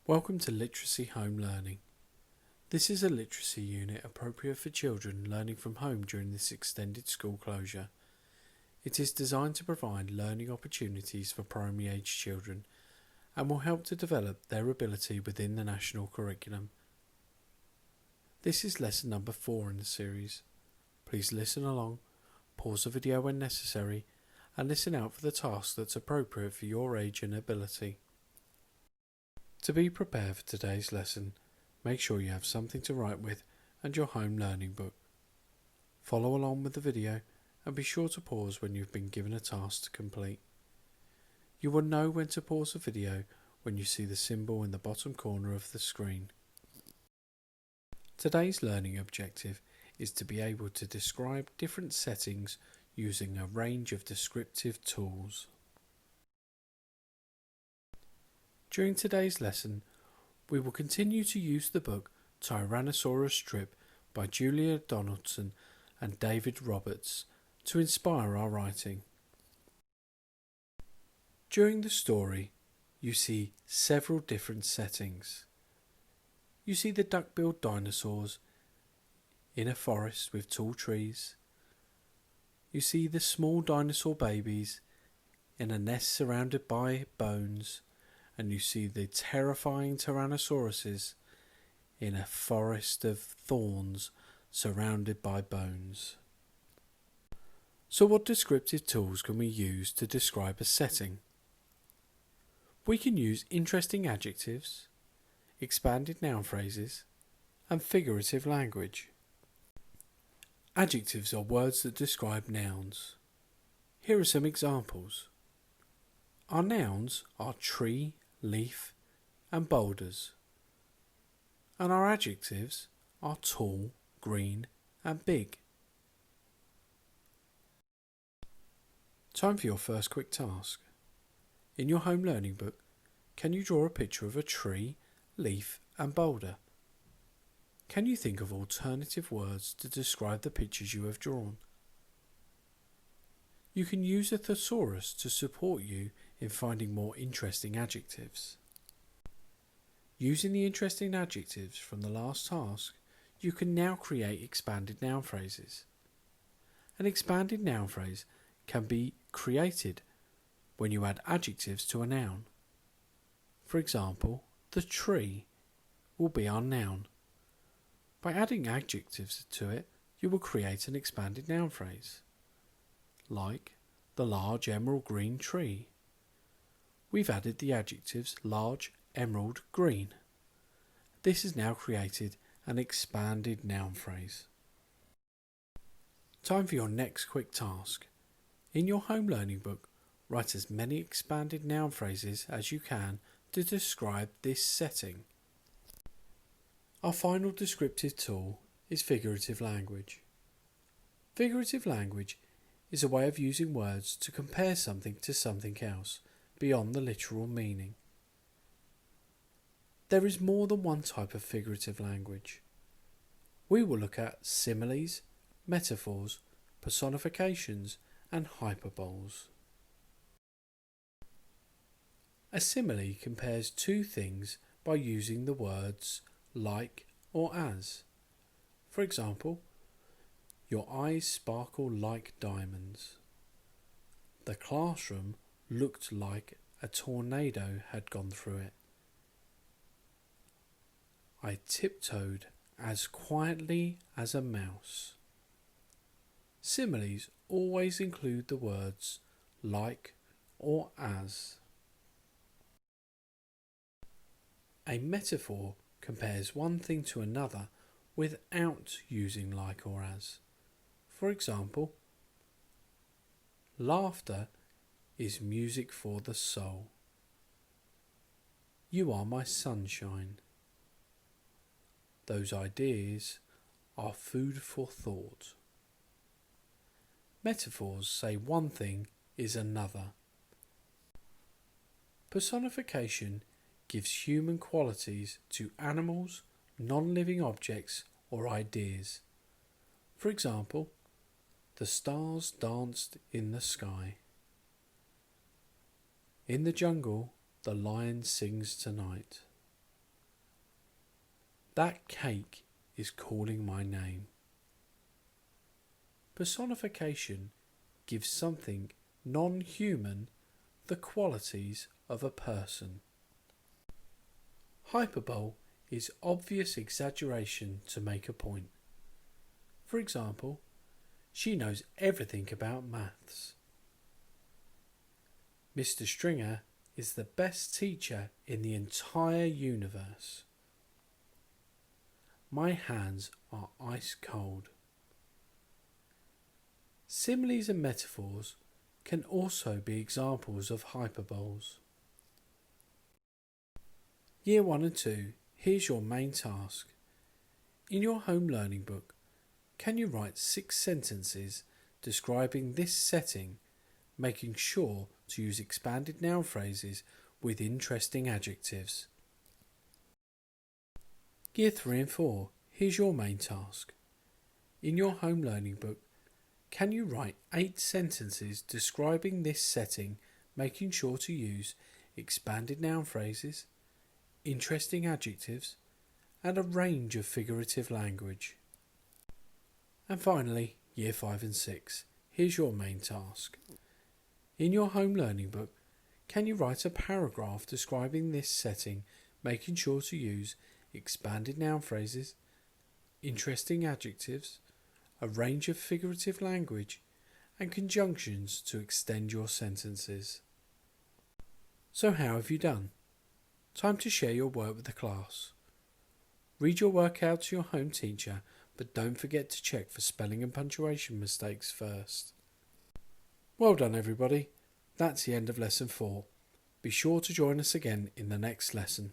Welcome to Literacy Home Learning. This is a literacy unit appropriate for children learning from home during this extended school closure. It is designed to provide learning opportunities for primary age children and will help to develop their ability within the national curriculum. This is lesson number 4 in the series. Please listen along, pause the video when necessary, and listen out for the task that's appropriate for your age and ability. To be prepared for today's lesson, make sure you have something to write with and your home learning book. Follow along with the video and be sure to pause when you've been given a task to complete. You will know when to pause the video when you see the symbol in the bottom corner of the screen. Today's learning objective is to be able to describe different settings using a range of descriptive tools. During today's lesson, we will continue to use the book Tyrannosaurus Drip by Julia Donaldson and David Roberts to inspire our writing. During the story, you see several different settings. You see the duck-billed dinosaurs in a forest with tall trees. You see the small dinosaur babies in a nest surrounded by bones. And you see the terrifying Tyrannosauruses in a forest of thorns surrounded by bones. So what descriptive tools can we use to describe a setting? We can use interesting adjectives, expanded noun phrases, and figurative language. Adjectives are words that describe nouns. Here are some examples. Our nouns are tree, leaf, and boulders, and our adjectives are tall, green, and big. Time for your first quick task. In your home learning book, can you draw a picture of a tree, leaf, and boulder? Can you think of alternative words to describe the pictures you have drawn? You can use a thesaurus to support you in finding more interesting adjectives. Using the interesting adjectives from the last task, you can now create expanded noun phrases. An expanded noun phrase can be created when you add adjectives to a noun. For example, the tree will be our noun. By adding adjectives to it, you will create an expanded noun phrase, like the large emerald green tree. We've added the adjectives large, emerald, green. This has now created an expanded noun phrase. Time for your next quick task. In your home learning book, write as many expanded noun phrases as you can to describe this setting. Our final descriptive tool is figurative language. Figurative language is a way of using words to compare something to something else beyond the literal meaning. There is more than one type of figurative language. We will look at similes, metaphors, personifications, and hyperboles. A simile compares two things by using the words like or as. For example, your eyes sparkle like diamonds. The classroom looked like a tornado had gone through it. I tiptoed as quietly as a mouse. Similes always include the words like or as. A metaphor compares one thing to another without using like or as. For example, laughter is music for the soul. You are my sunshine. Those ideas are food for thought. Metaphors say one thing is another. Personification gives human qualities to animals, non-living objects, or ideas. For example, the stars danced in the sky. In the jungle, the lion sings tonight. That cake is calling my name. Personification gives something non-human the qualities of a person. Hyperbole is obvious exaggeration to make a point. For example, she knows everything about maths. Mr. Stringer is the best teacher in the entire universe. My hands are ice cold. Similes and metaphors can also be examples of hyperboles. Year 1 and 2, here's your main task. In your home learning book, can you write 6 sentences describing this setting, making sure to use expanded noun phrases with interesting adjectives? Year 3 and 4, here's your main task. In your home learning book, can you write 8 sentences describing this setting, making sure to use expanded noun phrases, interesting adjectives, and a range of figurative language? And finally, Year 5 and 6, here's your main task. In your home learning book, can you write a paragraph describing this setting, making sure to use expanded noun phrases, interesting adjectives, a range of figurative language, and conjunctions to extend your sentences? So how have you done? Time to share your work with the class. Read your work out to your home teacher, but don't forget to check for spelling and punctuation mistakes first. Well done everybody, that's the end of lesson 4. Be sure to join us again in the next lesson.